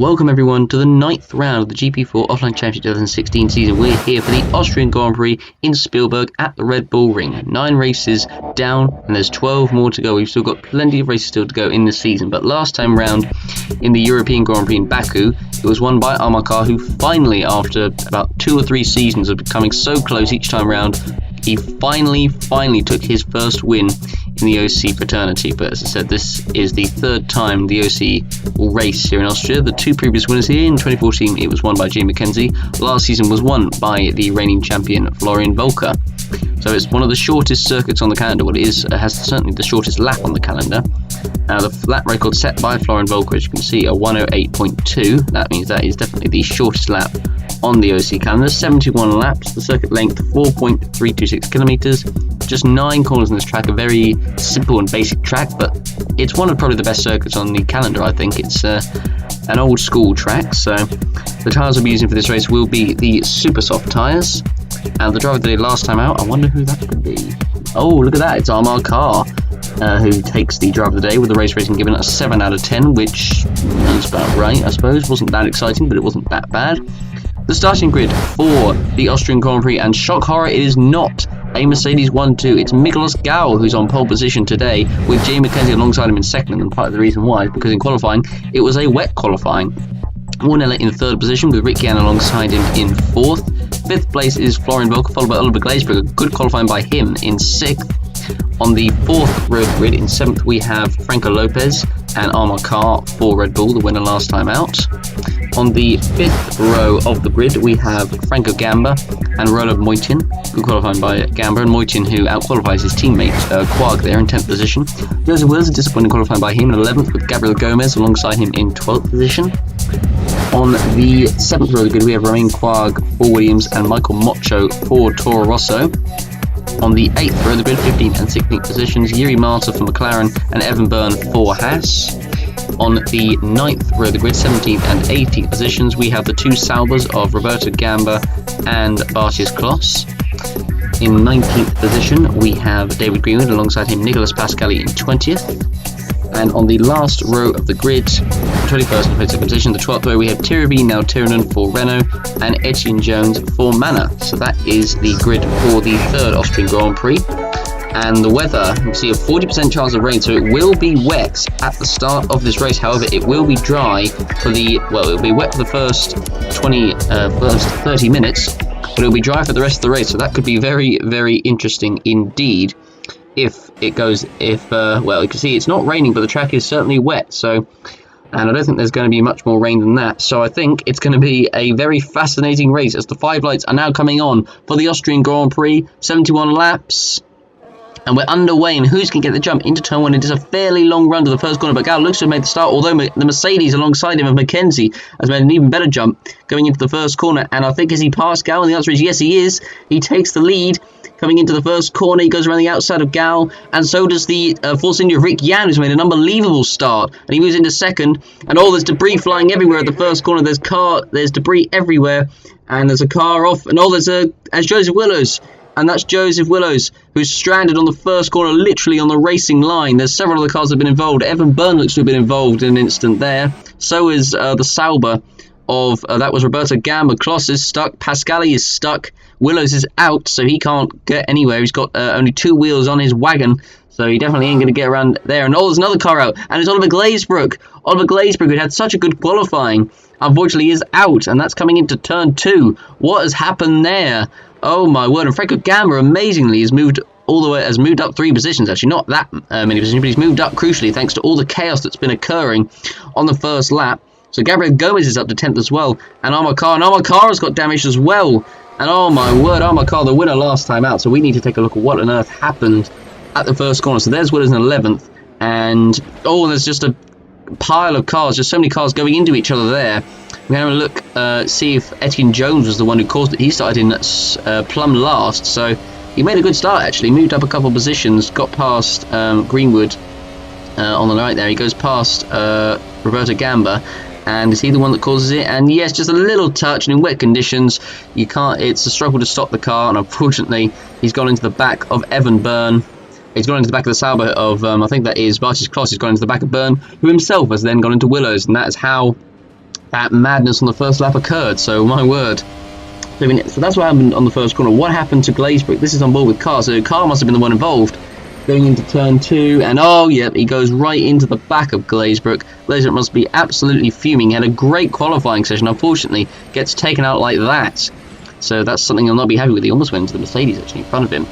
Welcome everyone to the 9th round of the GP4 Offline Championship 2016 season. We're here for the Austrian Grand Prix in Spielberg at the Red Bull Ring. 9 races down and there's 12 more to go. We've still got plenty of races still to go in this season. But last time round in the European Grand Prix in Baku, it was won by Amarkar, who finally, after about 2 or 3 seasons of becoming so close each time round, he finally took his first win in the OC fraternity. But as I said, this is the 3rd time the OC will race here in Austria. The 2 previous winners here in 2014, it was won by Jay Mackenzie. Last season was won by the reigning champion Florian Volker. So it's one of the shortest circuits on the calendar. Well, it has certainly the shortest lap on the calendar. The lap record set by Florian Volker, as you can see, a 108.2. That means that is definitely the shortest lap on the OC calendar. 71 laps, the circuit length 4.326 kilometers, just 9 corners in this track. A very simple and basic track, but it's one of probably the best circuits on the calendar. I think it's an old school track. So the tyres we'll be using for this race will be the super soft tyres. And the driver that did last time out, I wonder who that could be. Oh, look at that, it's Amarkar who takes the driver of the day, with the race rating given a 7 out of 10, which is about right, I suppose. Wasn't that exciting, but it wasn't that bad. The starting grid for the Austrian Grand Prix, and shock horror, it is not a Mercedes 1-2. It's Miklos Gau who's on pole position today, with Jay Mackenzie alongside him in second, and part of the reason why is because in qualifying, it was a wet qualifying. Warnella in 3rd position, with Rick Jan alongside him in 4th. 5th place is Florian Volker, followed by Oliver Glazberg. Good qualifying by him in 6th. On the 4th row of the grid, in 7th, we have Franco Lopez and Amarkar for Red Bull, the winner last time out. On the 5th row of the grid, we have Franco Gamba and Roland Moitin. Good qualifying by Gamba, and Moitin, who outqualifies his teammate Quarg there in 10th position. Joseph Wills, a disappointing qualifying by him in 11th, with Gabriel Gomez alongside him in 12th position. On the 7th row of the grid, we have Romain Quarg for Williams and Michael Mocho for Toro Rosso. On the 8th row of the grid, 15th and 16th positions, Jiri Mata for McLaren and Evan Byrne for Haas. On the 9th row of the grid, 17th and 18th positions, we have the 2 Saubers of Roberto Gamba and Bartius Kloss. In 19th position, we have David Greenwood alongside him, Nicolas Pascali in 20th. And on the last row of the grid, 21st and 22nd position, the 12th row, we have Thierry Now Tiranen for Renault and Etienne Jones for Manor. So that is the grid for the 3rd Austrian Grand Prix. And the weather, you see a 40% chance of rain, so it will be wet at the start of this race. However, it will be dry for the, well, it'll be wet for the first 30 minutes, but it'll be dry for the rest of the race. So that could be very, very interesting indeed. If it goes, well, you can see it's not raining, but the track is certainly wet. So, and I don't think there's going to be much more rain than that. So I think it's going to be a very fascinating race as the 5 lights are now coming on for the Austrian Grand Prix. 71 laps. And we're underway, and who's going to get the jump into turn 1? It is a fairly long run to the first corner, but Gal looks to have made the start, although the Mercedes alongside him of Mackenzie has made an even better jump going into the first corner. And I think, is he past Gal? And the answer is yes, he is. He takes the lead coming into the first corner. He goes around the outside of Gal, and so does the Force India of Rick Jan, who's made an unbelievable start. And he moves into second, and there's debris flying everywhere at the first corner. There's debris everywhere, and there's a car off, and as Joseph Willows. And that's Joseph Willows, who's stranded on the first corner, literally on the racing line. There's several other cars that have been involved. Evan Byrne looks to have been involved in an instant there. So is the Sauber of, that was Roberto Gamba. Kloss is stuck. Pascali is stuck. Willows is out, so he can't get anywhere. He's got only 2 wheels on his wagon, so he definitely ain't going to get around there. And there's another car out, and it's Oliver Glazberg. Oliver Glazberg, who had such a good qualifying, unfortunately is out, and that's coming into turn 2. What has happened there? Oh my word! And Franco Gamba amazingly has moved up 3 positions. Actually, not that many positions, but he's moved up crucially thanks to all the chaos that's been occurring on the first lap. So Gabriel Gomez is up to 10th as well, and Amarkar has got damaged as well. And oh my word, Amarkar, the winner last time out. So we need to take a look at what on earth happened at the first corner. So there's Willows in 11th, and there's just a pile of cars, just so many cars going into each other there. We're going to have a look, see if Etienne Jones was the one who caused it. He started in plumb last, so he made a good start actually. Moved up a couple of positions, got past Greenwood on the right there. He goes past Roberto Gamba, and is he the one that causes it? And yes, just a little touch, and in wet conditions, you can't. It's a struggle to stop the car, and unfortunately, he's gone into the back of Evan Byrne. He's gone into the back of the Sauber of, I think that is Bartius Kloss. He's gone into the back of Byrne, who himself has then gone into Willows, and that is how that madness on the first lap occurred, so my word. So that's what happened on the first corner. What happened to Glazebrook? This is on board with Carr, so Carr must have been the one involved. Going into turn 2, and oh yep, he goes right into the back of Glazebrook. Glazebrook must be absolutely fuming. He had a great qualifying session, unfortunately gets taken out like that. So that's something he'll not be happy with. He almost went into the Mercedes actually in front of him.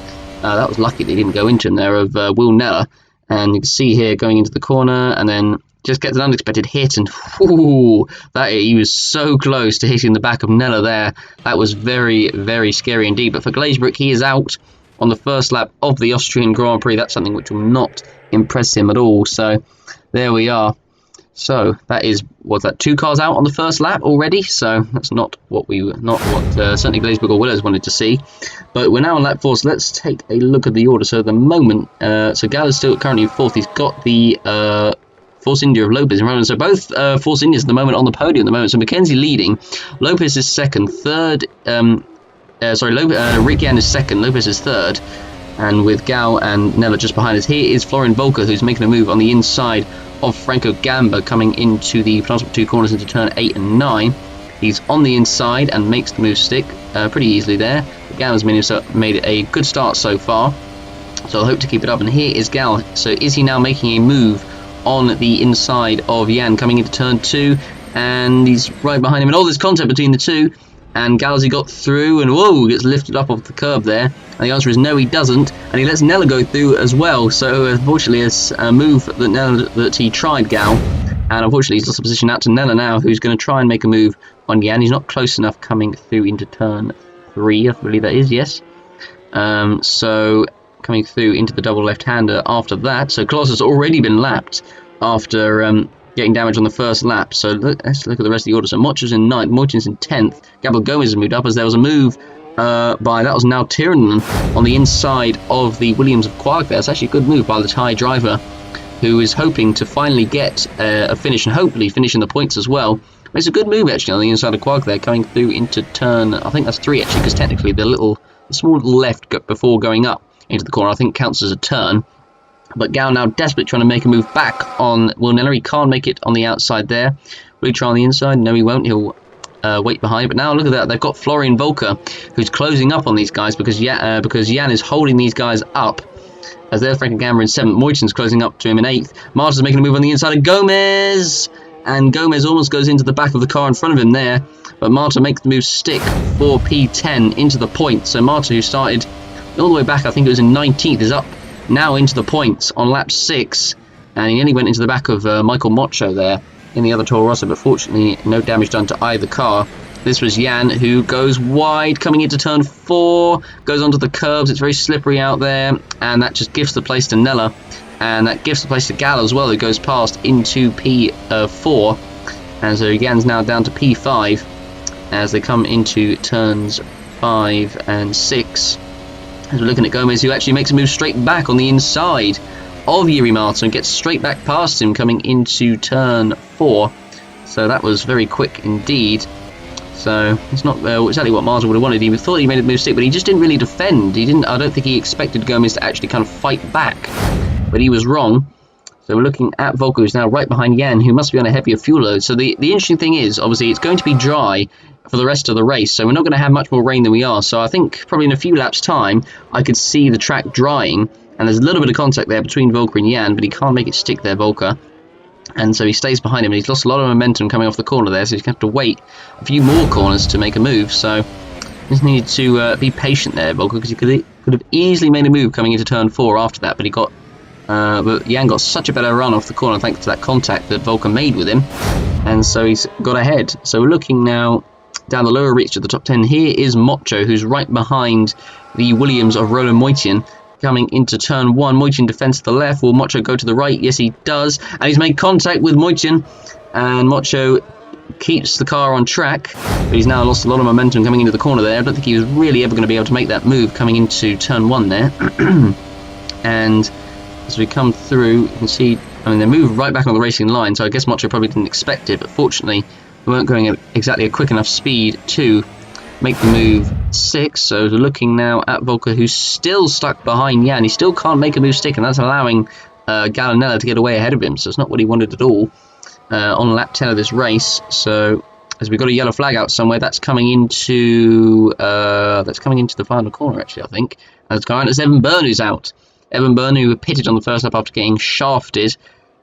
That was lucky they didn't go into him there of Will Neller. And you can see here going into the corner, and then just gets an unexpected hit, and whoo, he was so close to hitting the back of Neller there. That was very, very scary indeed. But for Glazebrook, he is out on the first lap of the Austrian Grand Prix. That's something which will not impress him at all. So there we are. So that is, was that 2 cars out on the first lap already? So that's not what certainly Glazebrook or Willows wanted to see. But we're now on lap 4, so let's take a look at the order. So at the moment, so Gal is still currently 4th. He's got the Force India of Lopez in front of him. So both Force Indias at the moment on the podium at the moment. So Mackenzie leading, Lopez is 2nd, 3rd. Rick Yan is 2nd, Lopez is 3rd, and with Gal and Neller just behind us. Here is Florian Volker, who's making a move on the inside of Franco Gamba, coming into the penultimate 2 corners into turn 8 and 9. He's on the inside and makes the move stick pretty easily there. Gamba's made a good start so far, so I hope to keep it up. And here is Gal. So is he now making a move on the inside of Yan, coming into turn 2, and he's right behind him, and all this contact between the two. And Galzi got through, and whoa, gets lifted up off the curb there. And the answer is no, he doesn't. And he lets Neller go through as well. So unfortunately, it's a move that he tried, Gal. And unfortunately, he's lost the position out to Neller now, who's going to try and make a move on Yan. He's not close enough coming through into turn 3, I believe that is, yes. So coming through into the double left-hander after that. So Klaus has already been lapped after getting damage on the first lap. So let's look at the rest of the order. So Mocha's in 9th, Moitin's in 10th, Gabriel Gomez has moved up as there was a move that was now Tiernan on the inside of the Williams of Quark there. It's actually a good move by the Thai driver, who is hoping to finally get a finish and hopefully finish in the points as well. It's a good move actually on the inside of Quark there, coming through into turn, I think that's 3 actually, because technically the small little left before going up into the corner I think counts as a turn. But Gal now desperate, trying to make a move back on Will Neller. He can't make it on the outside there. Will he try on the inside? No, he won't. He'll wait behind. But now look at that. They've got Florian Volker, who's closing up on these guys because Jan is holding these guys up. As there's Frank Gamba in 7th. Moitin's closing up to him in 8th. Marta's making a move on the inside of Gomez. And Gomez almost goes into the back of the car in front of him there. But Marta makes the move stick for P10 into the point. So Marta, who started all the way back, I think it was in 19th, is up now into the points on lap 6, and he only went into the back of Michael Mocho there in the other Toro Rosso, but fortunately no damage done to either car. This was Jan, who goes wide coming into turn 4, goes onto the curbs. It's very slippery out there, and that just gives the place to Neller, and that gives the place to Gal as well, who goes past into P4, and so Jan's now down to P5 as they come into turns 5 and 6. As we're looking at Gomez, who actually makes a move straight back on the inside of Yuri Marta and gets straight back past him coming into turn 4. So that was very quick indeed. So it's not exactly what Marta would have wanted. He thought he made a move stick, but he just didn't really defend. I don't think he expected Gomez to actually kind of fight back, but he was wrong. So we're looking at Volker, who's now right behind Jan, who must be on a heavier fuel load. So the interesting thing is, obviously, it's going to be dry for the rest of the race, so we're not going to have much more rain than we are. So I think probably in a few laps' time, I could see the track drying, and there's a little bit of contact there between Volker and Jan, but he can't make it stick there, Volker. And so he stays behind him, and he's lost a lot of momentum coming off the corner there, so he's going to have to wait a few more corners to make a move. So just needed to be patient there, Volker, because he could have easily made a move coming into turn 4 after that, but Jan got such a better run off the corner thanks to that contact that Volker made with him, and so he's got ahead. So we're looking now down the lower reach of the top 10. Here is Mocho, who's right behind the Williams of Roland Moitin, coming into turn 1. Moitin defends to the left. Will Mocho go to the right? Yes, he does, and he's made contact with Moitin, and Mocho keeps the car on track, but he's now lost a lot of momentum coming into the corner there. I don't think he was really ever going to be able to make that move coming into turn 1 there. And as we come through, you can see, they moved right back on the racing line, so I guess Mocho probably didn't expect it, but fortunately we weren't going at exactly a quick enough speed to make the move 6. So we're looking now at Volker, who's still stuck behind Jan. He still can't make a move stick, and that's allowing Gallinella to get away ahead of him, so it's not what he wanted at all on lap 10 of this race. So as we've got a yellow flag out somewhere. That's coming into the final corner, actually, I think. That's Evan Byrne who's out. Evan Byrne, who pitted on the first lap after getting shafted.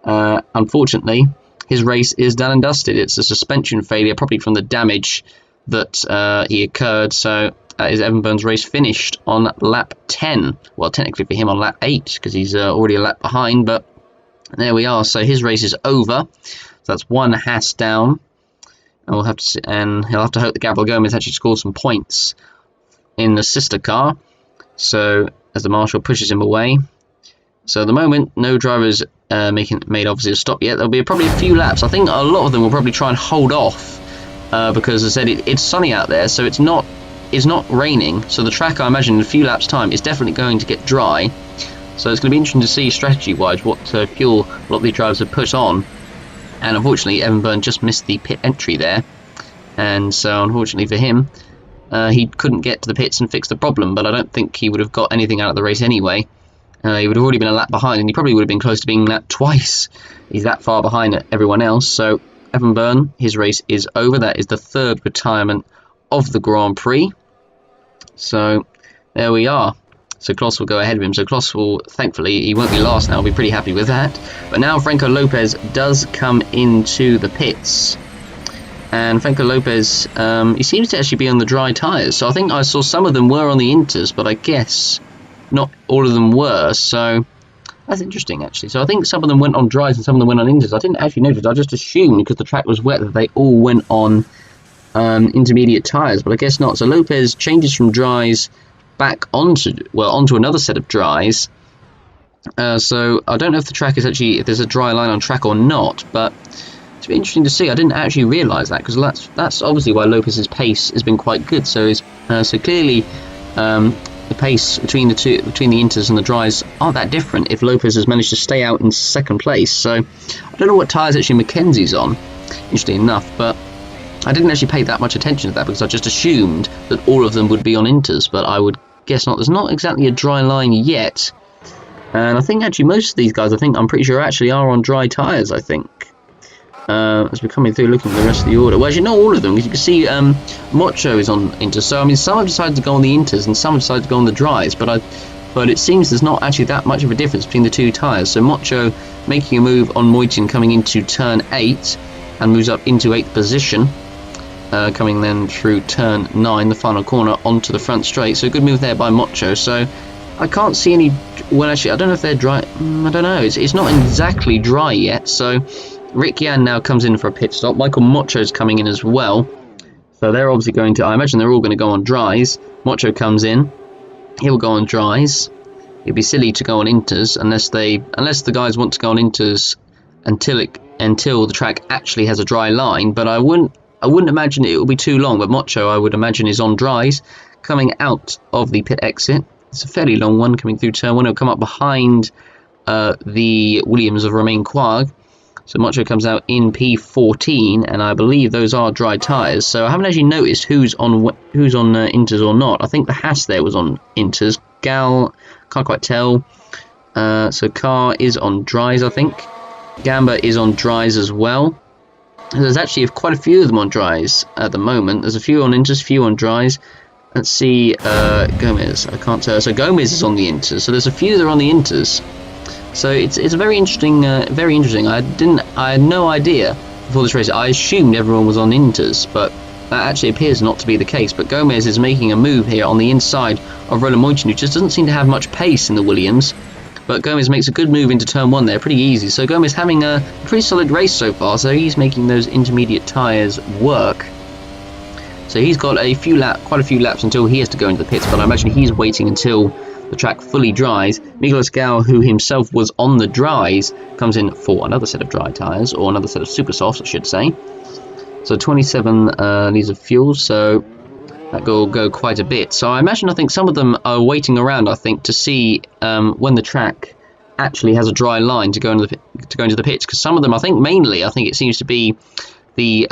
Unfortunately, his race is done and dusted. It's a suspension failure, probably from the damage that he incurred. So is Evan Byrne's race finished on lap 10. Well, technically for him on lap 8, because he's already a lap behind, but there we are. So his race is over. So that's one Haas down. And he'll have to hope that Gabriel Gomez actually scores some points in the sister car. So as the marshal pushes him away. So at the moment, no drivers made obviously a stop yet. There'll be probably a few laps. I think a lot of them will probably try and hold off because, as I said, it's sunny out there, so it's not raining. So the track, I imagine, in a few laps' time, is definitely going to get dry. So it's going to be interesting to see strategy-wise what fuel a lot of these drivers have put on. And unfortunately, Evan Byrne just missed the pit entry there. And so, unfortunately for him, he couldn't get to the pits and fix the problem. But I don't think he would have got anything out of the race anyway. He would have already been a lap behind, and he probably would have been close to being lapped twice. He's that far behind everyone else. So, Evan Byrne, his race is over. That is the third retirement of the Grand Prix. So, there we are. So Kloss will go ahead of him. So Kloss will, thankfully, he won't be last now. I'll be pretty happy with that. But now Franco Lopez does come into the pits. And Franco Lopez, he seems to actually be on the dry tyres. So I think I saw some of them were on the Inters, but I guess not all of them were. So that's interesting, actually. So I think some of them went on dries and some of them went on Inters. I didn't actually notice. I just assumed, because the track was wet, that they all went on intermediate tyres. But I guess not. So Lopez changes from dries back onto another set of dries. So I don't know if the track is actually, if there's a dry line on track or not, but it's been interesting to see. I didn't actually realise that, because that's obviously why Lopez's pace has been quite good. So clearly the pace between the Inters and the dries aren't that different if Lopez has managed to stay out in second place. So I don't know what tyres actually Mackenzie's on, interesting enough, but I didn't actually pay that much attention to that because I just assumed that all of them would be on Inters, but I would guess not. There's not exactly a dry line yet, and I think actually most of these guys, I'm pretty sure actually are on dry tyres, I think. As we're coming through looking at the rest of the order. Well, actually not all of them, because you can see Mocho is on Inters, so I mean some have decided to go on the Inters and some have decided to go on the dries, but it seems there's not actually that much of a difference between the two tyres. So Mocho making a move on Moitin coming into turn 8 and moves up into 8th position. Coming then through turn 9, the final corner, onto the front straight. So good move there by Mocho. So I can't see any. Well, actually, I don't know if they're dry. I don't know. It's not exactly dry yet. So Rick Yan now comes in for a pit stop. Michael Mocho's coming in as well. So they're obviously going to. I imagine they're all going to go on dries. Mocho comes in. He'll go on dries. It'd be silly to go on Inters unless the guys want to go on Inters until the track actually has a dry line. But I wouldn't imagine it will be too long, but Mocho, I would imagine, is on dries, coming out of the pit exit. It's a fairly long one, coming through turn 1. It'll come up behind the Williams of Romain Quag. So Mocho comes out in P14, and I believe those are dry tyres. So I haven't actually noticed who's on Inters or not. I think the Haas there was on Inters. Gal, can't quite tell. So Carr is on dries, I think. Gamba is on dries as well. There's actually quite a few of them on dries at the moment. There's a few on Inters, few on dries. Let's see, Gomez. I can't tell. So Gomez is on the Inters. So there's a few that are on the Inters. So it's a very interesting. I had no idea before this race. I assumed everyone was on Inters, but that actually appears not to be the case. But Gomez is making a move here on the inside of Roland Moitin, who just doesn't seem to have much pace in the Williams. But Gomez makes a good move into turn 1 there, pretty easy. So Gomez having a pretty solid race so far, so he's making those intermediate tyres work. So he's got quite a few laps until he has to go into the pits, but I imagine he's waiting until the track fully dries. Miguelos Gal, who himself was on the dries, comes in for another set of dry tyres, or another set of super softs, I should say. So 27 litres of fuel, so that will go quite a bit. So I think some of them are waiting around, I think, to see when the track actually has a dry line to go into the pits. Because some of them, I think it seems to be the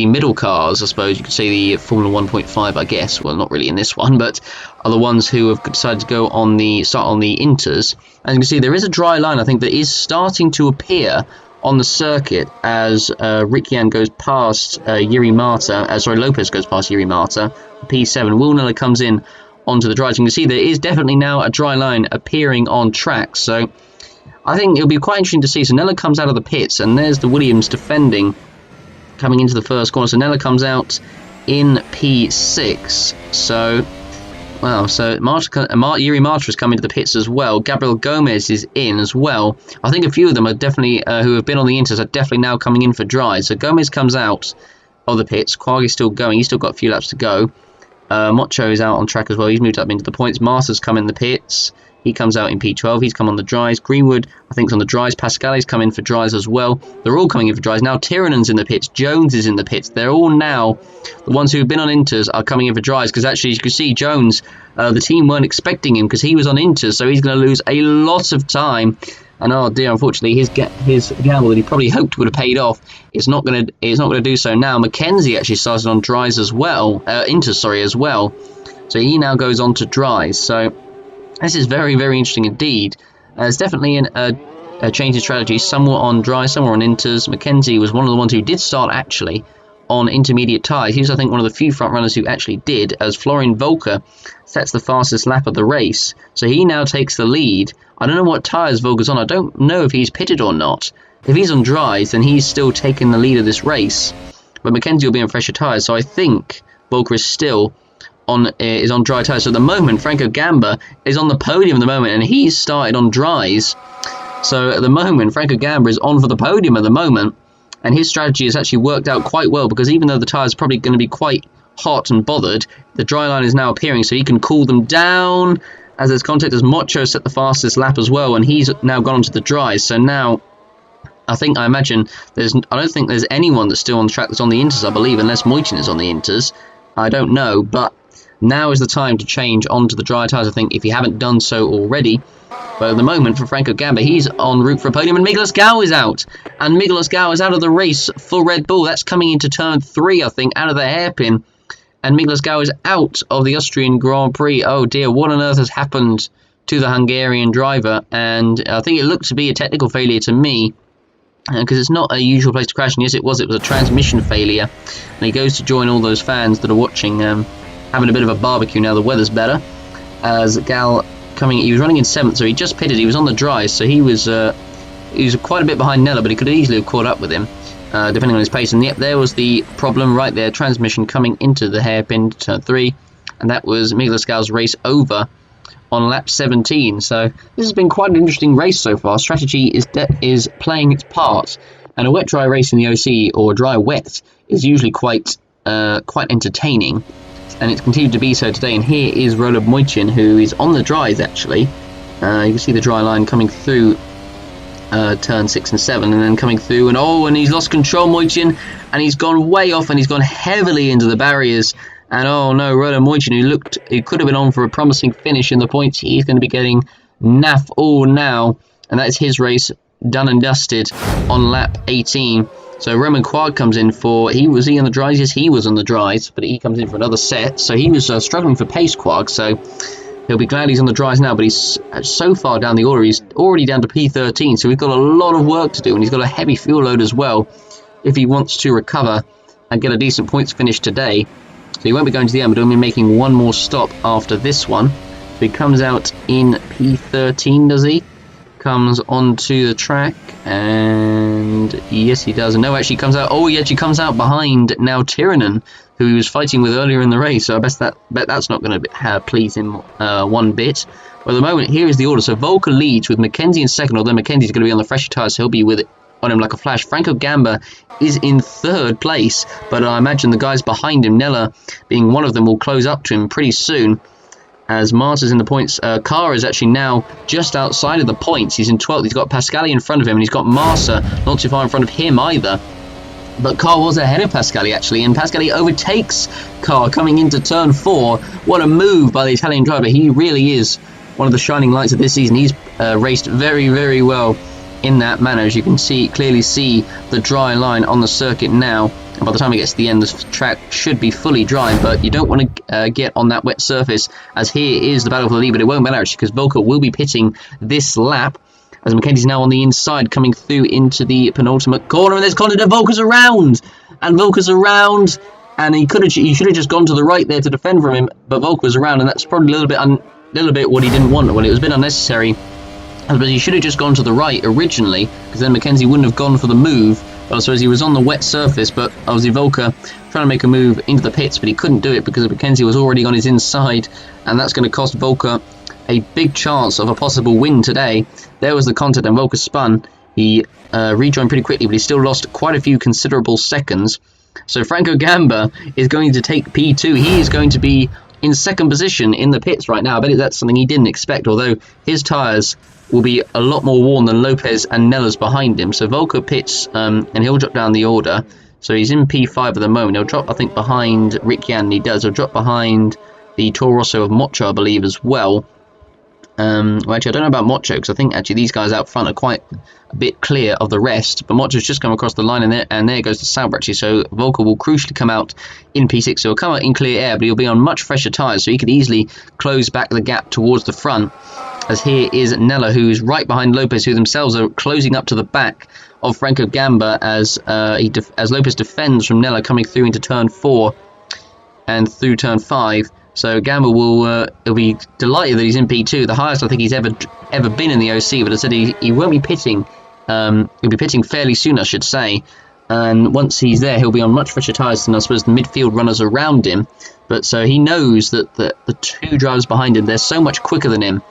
middle cars, I suppose you could say, the Formula 1.5, I guess. Well, not really in this one, but are the ones who have decided to go start on the Inters. And you can see there is a dry line, I think, that is starting to appear on the circuit as Riccian goes past Lopez goes past Yuri Mata. P7, Will Nella comes in onto the dries. You can see there is definitely now a dry line appearing on track, so I think it'll be quite interesting to see. So Nella comes out of the pits, and there's the Williams defending, coming into the first corner. So Nella comes out in P6. So, wow, so Yuri Marta is coming to the pits as well. Gabriel Gomez is in as well. I think a few of them are definitely, who have been on the Inters, are definitely now coming in for dries. So Gomez comes out of the pits. Quag is still going. He's still got a few laps to go. Mocho is out on track as well. He's moved up into the points. Marta's come in the pits. He comes out in P12. He's come on the dries. Greenwood, I think, is on the dries. Pascale's come in for dries as well. They're all coming in for dries. Now Tiranen's in the pits. Jones is in the pits. They're all now, the ones who've been on Inters are coming in for dries, because actually, as you can see, Jones, the team weren't expecting him because he was on Inters, so he's going to lose a lot of time. And oh dear, unfortunately, his gamble that he probably hoped would have paid off is not going to do so now. Mackenzie actually started on dries as well, Inters, sorry, as well. So he now goes on to dries. So this is very, very interesting indeed. It's definitely a change in strategy. Some were on dry, some were on Inters. Mackenzie was one of the ones who did start actually on intermediate tyres. He was, I think, one of the few front runners who actually did, as Florian Volker sets the fastest lap of the race. So he now takes the lead. I don't know what tyres Volker's on. I don't know if he's pitted or not. If he's on dries, then he's still taking the lead of this race. But Mackenzie will be on fresher tyres, so I think Volker is still on dry tyres. So at the moment, Franco Gamba is on the podium at the moment, and he's started on dries. So at the moment, Franco Gamba is on for the podium at the moment, and his strategy has actually worked out quite well, because even though the tyres are probably going to be quite hot and bothered, the dry line is now appearing, so he can cool them down. As there's contact, as Mocho set the fastest lap as well, and he's now gone onto the dries. So now, I imagine I don't think there's anyone that's still on the track that's on the Inters, I believe, unless Moitin is on the Inters. I don't know, but now is the time to change onto the dry tyres, I think, if you haven't done so already. But at the moment, for Franco Gamba, he's en route for a podium, and Miguelas Gau is out. And Miguelas Gau is out of the race for Red Bull. That's coming into turn 3, I think, out of the hairpin. And Miguelas Gau is out of the Austrian Grand Prix. Oh dear, what on earth has happened to the Hungarian driver? And I think it looked to be a technical failure to me, because it's not a usual place to crash. And yes, it was a transmission failure. And he goes to join all those fans that are watching, having a bit of a barbecue now the weather's better. As Gal he was running in 7th, so he just pitted. He was on the dries, so he was quite a bit behind Nella, but he could easily have caught up with him, depending on his pace. And yep, there was the problem right there. Transmission coming into the hairpin, turn 3, and that was Miguelas Gau's race over on lap 17. So this has been quite an interesting race so far. Strategy is playing its part, and a wet-dry race in the OC, or dry-wet, is usually quite entertaining. And it's continued to be so today. And here is Roland Moichin, who is on the dries actually. You can see the dry line coming through turn 6 and 7, and then coming through, and he's lost control, Moichin, and he's gone way off, and he's gone heavily into the barriers. And oh no, Roland Moichin, who could have been on for a promising finish in the points, he's going to be getting naff all now, and that is his race done and dusted on lap 18. So Roman Quag comes in was he on the dries? Yes, he was on the dries, but he comes in for another set. So he was struggling for pace, Quag, so he'll be glad he's on the dries now, but he's so far down the order, he's already down to P13, so he's got a lot of work to do, and he's got a heavy fuel load as well if he wants to recover and get a decent points finish today. So he won't be going to the end, but he'll be making one more stop after this one. So he comes out in P13, does he? Comes onto the track, and yes he does. And no, actually comes out, he actually comes out behind now Tiranen, who he was fighting with earlier in the race, so I bet that's not going to please him one bit. But at the moment, here is the order. So Volker leads with Mackenzie in second, although Mackenzie's going to be on the fresher tyres, so he'll be with it on him like a flash. Franco Gamba is in 3rd place, but I imagine the guys behind him, Nella being one of them, will close up to him pretty soon. As Marta's in the points, Carr is actually now just outside of the points. He's in 12th. He's got Pascali in front of him, and he's got Marsa not too far in front of him either. But Carr was ahead of Pascali actually, and Pascali overtakes Carr coming into turn 4. What a move by the Italian driver. He really is one of the shining lights of this season. He's raced very, very well in that manner. As you can clearly see the dry line on the circuit now. And by the time it gets to the end, the track should be fully dry, but you don't want to get on that wet surface, as here is the battle for the lead. But it won't matter actually, because Volker will be pitting this lap, as Mackenzie's now on the inside, coming through into the penultimate corner, and there's contact, and Volker's around, and he should have just gone to the right there to defend from him, but Volker was around, and that's probably a little bit what he didn't want. Well, it was a bit unnecessary, but he should have just gone to the right originally, because then Mackenzie wouldn't have gone for the move. But I suppose he was on the wet surface, but obviously Volker trying to make a move into the pits, but he couldn't do it because Mackenzie was already on his inside, and that's going to cost Volker a big chance of a possible win today. There was the contact, and Volker spun. He rejoined pretty quickly, but he still lost quite a few considerable seconds. So Franco Gamba is going to take P2. He is going to be in second position in the pits right now. I bet that's something he didn't expect, although his tyres will be a lot more worn than Lopez and Nella's behind him. So Volker pits, and he'll drop down the order. So he's in P5 at the moment. He'll drop, I think, behind Rick Yan, and he does. He'll drop behind the Toro Rosso of Mocho, I believe, as well. Well, actually, I don't know about Mocho, because I think actually these guys out front are quite a bit clear of the rest. But Mocho's just come across the line, and there goes the Sauber, actually. So Volker will crucially come out in P6. So he'll come out in clear air, but he'll be on much fresher tyres, so he could easily close back the gap towards the front. As here is Nella, who's right behind Lopez, who themselves are closing up to the back of Franco Gamba as Lopez defends from Nella coming through into turn 4 and through turn 5. So Gamba will be delighted that he's in P2, the highest I think he's ever been in the OC. But I said he won't be pitting. He'll be pitting fairly soon, I should say. And once he's there, he'll be on much fresher tyres than I suppose the midfield runners around him. But so he knows that the two drivers behind him, they're so much quicker than him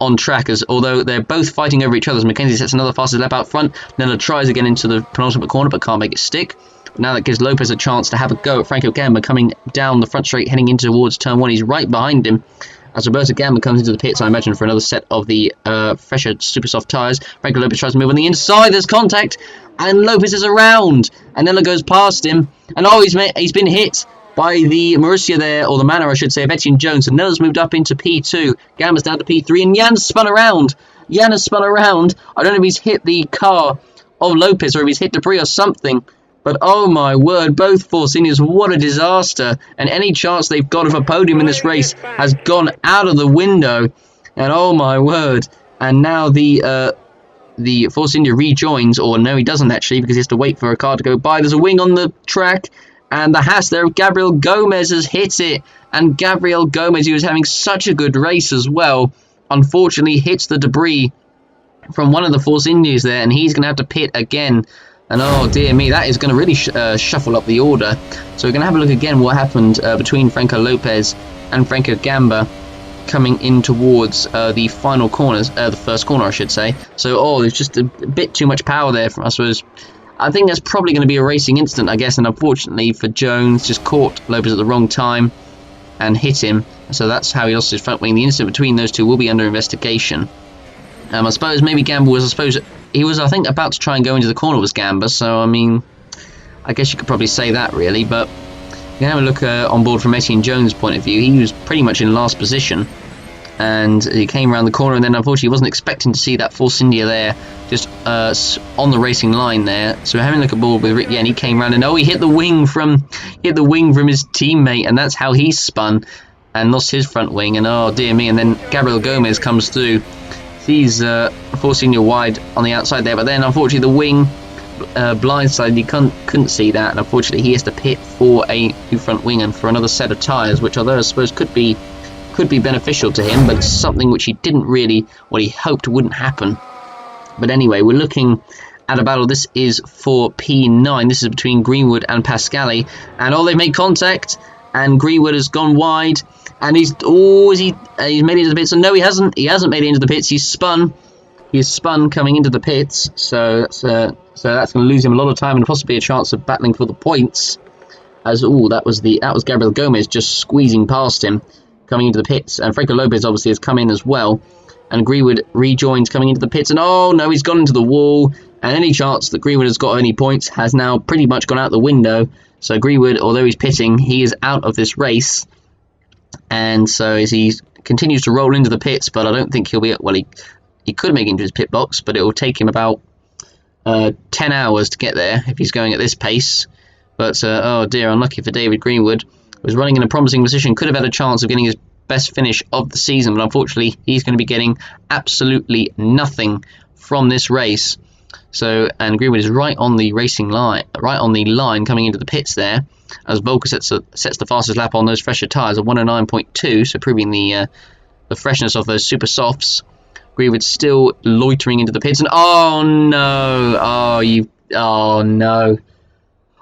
on track, as although they're both fighting over each other. As Mackenzie sets another fastest lap out front, Nella tries again into the penultimate corner but can't make it stick. But now that gives Lopez a chance to have a go at Franco Gamba coming down the front straight, heading in towards turn 1. He's right behind him as Roberto Gamba comes into the pits, I imagine, for another set of the fresher super soft tyres. Franco Lopez tries to move on the inside, there's contact, and Lopez is around, and Nella goes past him, and he's been hit by the Marussia there, or the manor I should say, of Etienne Jones. And Nella's moved up into P2, Gamba's down to P3, and Jan's spun around. I don't know if he's hit the car of Lopez or if he's hit debris or something, but oh my word, both Force Indians, what a disaster. And any chance they've got of a podium in this race has gone out of the window. And oh my word. And now the Force India rejoins, or no, he doesn't actually, because he has to wait for a car to go by. There's a wing on the track, and the Haas there of Gabriel Gomez has hit it. And Gabriel Gomez, he was having such a good race as well, unfortunately hits the debris from one of the Force Indians there, and he's going to have to pit again. And oh dear me, that is going to really shuffle up the order. So we're going to have a look again what happened between Franco Lopez and Franco Gamba coming in towards the final corners, the first corner I should say. So there's just a bit too much power there from, I suppose. I think that's probably going to be a racing incident, I guess, and unfortunately for Jones, just caught Lopez at the wrong time and hit him. So that's how he lost his front wing. The incident between those two will be under investigation. I suppose maybe Gamba was, I think, about to try and go into the corner was Gamba, so I mean, I guess you could probably say that really, but you can have a look on board from Etienne Jones' point of view. He was pretty much in last position, and he came around the corner, and then unfortunately he wasn't expecting to see that Force India there, just on the racing line there. So having a look at board with Rick Yen, he came around, and he hit the wing from his teammate, and that's how he spun and lost his front wing, and oh dear me. And then Gabriel Gomez comes through. He's forcing you wide on the outside there, but then unfortunately the wing blindsided. He couldn't see that, and unfortunately he has to pit for a new front wing and for another set of tyres, which although I suppose could be beneficial to him, but it's something which he didn't really, what he hoped wouldn't happen. But anyway, we're looking at a battle. This is for P9. This is between Greenwood and Pascali, and they've made contact, and Greenwood has gone wide. And he's made it into the pits. And no, he hasn't made it into the pits. He's spun coming into the pits. So that's going to lose him a lot of time and possibly a chance of battling for the points. As that was Gabriel Gomez just squeezing past him coming into the pits. And Franco Lopez obviously has come in as well. And Greenwood rejoins coming into the pits. And no, he's gone into the wall. And any chance that Greenwood has got any points has now pretty much gone out the window. So Greenwood, although he's pitting, he is out of this race. And so as he continues to roll into the pits, but I don't think he'll be, well, he could make it into his pit box, but it will take him about 10 hours to get there if he's going at this pace. But oh dear, unlucky for David Greenwood. Was running in a promising position, could have had a chance of getting his best finish of the season, but unfortunately he's going to be getting absolutely nothing from this race. So, and Greenwood is right on the racing line, right on the line coming into the pits there, as Volker sets the fastest lap on those fresher tyres of 109.2, so proving the freshness of those super softs. Greenwood still loitering into the pits, and oh no, oh no,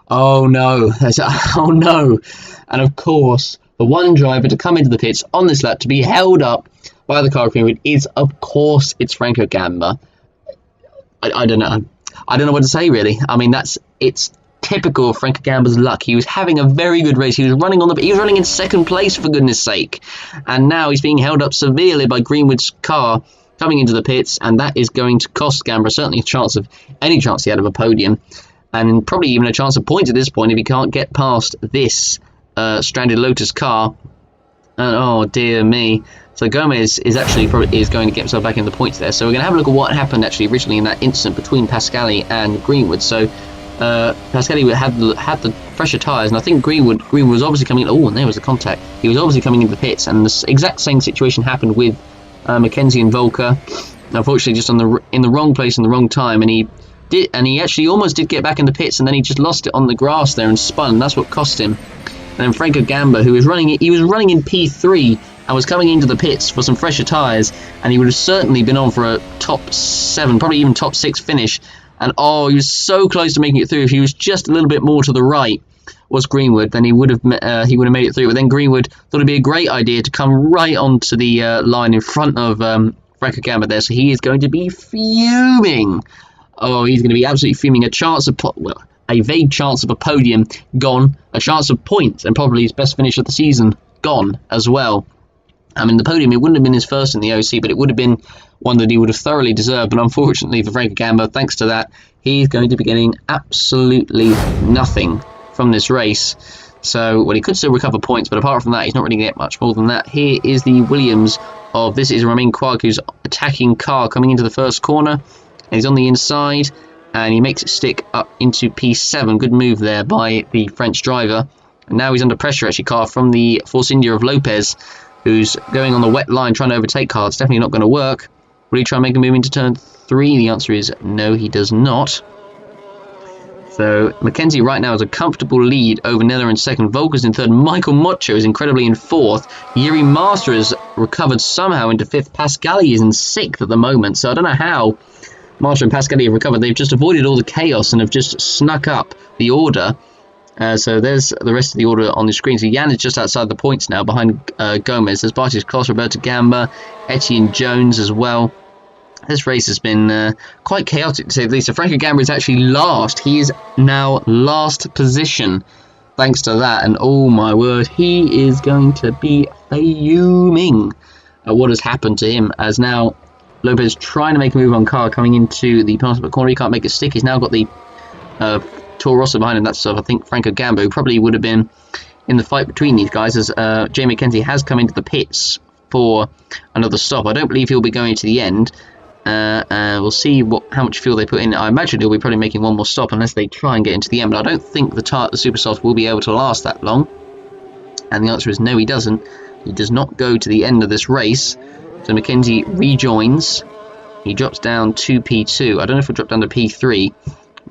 oh no, and of course the one driver to come into the pits on this lap to be held up by the car of Greenwood is, of course, it's Franco Gamba. I don't know. I don't know what to say, really. I mean, it's typical of Franco Gamba's luck. He was having a very good race. He was running in second place, for goodness sake, and now he's being held up severely by Greenwood's car coming into the pits, and that is going to cost Gamba certainly any chance he had of a podium, and probably even a chance of points at this point if he can't get past this stranded Lotus car. And oh dear me. So Gomez is actually going to get himself back in the points there. So we're going to have a look at what happened actually originally in that incident between Pascali and Greenwood. So Pascali had the fresher tyres, and I think Greenwood was obviously coming in. Oh, and there was the contact. He was obviously coming into the pits, and the exact same situation happened with Mackenzie and Volker. Unfortunately, just in the wrong place in the wrong time, and he actually almost did get back in the pits, and then he just lost it on the grass there and spun. And that's what cost him. And then Franco Gamba, who was running in P3 and was coming into the pits for some fresher tyres, and he would have certainly been on for a top 7, probably even top 6 finish. And oh, he was so close to making it through. If he was just a little bit more to the right, was Greenwood, then he would have made it through. But then Greenwood thought it'd be a great idea to come right onto the line in front of Franco Gamba there. So he is going to be fuming. Oh, he's going to be absolutely fuming. A vague chance of a podium gone, a chance of points, and probably his best finish of the season gone as well. I mean, the podium, it wouldn't have been his first in the OC, but it would have been one that he would have thoroughly deserved. And unfortunately for Franco Gamba, thanks to that, he's going to be getting absolutely nothing from this race. So, well, he could still recover points, but apart from that, he's not really going to get much more than that. Here is the Williams of this is Romain Quark, attacking car coming into the first corner. And he's on the inside, and he makes it stick up into P7. Good move there by the French driver. And now he's under pressure, actually, car from the Force India of Lopez, who's going on the wet line trying to overtake car. It's definitely not going to work. Will he try and make a move into turn 3? The answer is no, he does not. So Mackenzie right now has a comfortable lead over Neller in second. Volker's in third. Michael Mocho is incredibly in fourth. Yuri Master has recovered somehow into fifth. Pascali is in sixth at the moment. So I don't know how Master and Pascali have recovered. They've just avoided all the chaos and have just snuck up the order. So there's the rest of the order on the screen. So Jan is just outside the points now, behind Gomez. There's Bartis Kloss, Roberto Gamba, Etienne Jones as well. This race has been quite chaotic, to say the least. So Franco Gamba is actually last. He is now last position, thanks to that. And oh my word, he is going to be fuming at what has happened to him, as now Lopez trying to make a move on car coming into the penultimate corner. He can't make it stick. He's now got the Toro Rosso behind him. That's I think Franco Gamba, who probably would have been in the fight between these guys, as Jay Mackenzie has come into the pits for another stop. I don't believe he'll be going to the end. We'll see how much fuel they put in. I imagine he'll be probably making one more stop unless they try and get into the end, but I don't think the Super Soft will be able to last that long. And the answer is no, he doesn't. He does not go to the end of this race. So Mackenzie rejoins. He drops down to P2. I don't know if he'll drop down to P3,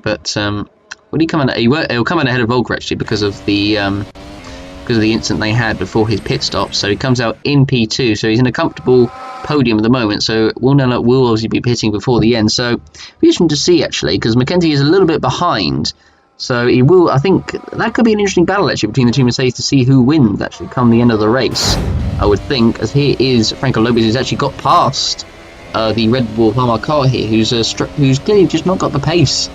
but will he come in? He'll come in ahead of Volker actually because of the incident they had before his pit stop. So he comes out in P2. So he's in a comfortable podium at the moment. So will obviously be pitting before the end. So it'll be interesting to see actually, because Mackenzie is a little bit behind. So he will. I think that could be an interesting battle actually between the two Mercedes to see who wins actually come the end of the race. I would think, as here is Franco Lopez, who's actually got past the Red Bull Palmar car here, who's clearly just not got the pace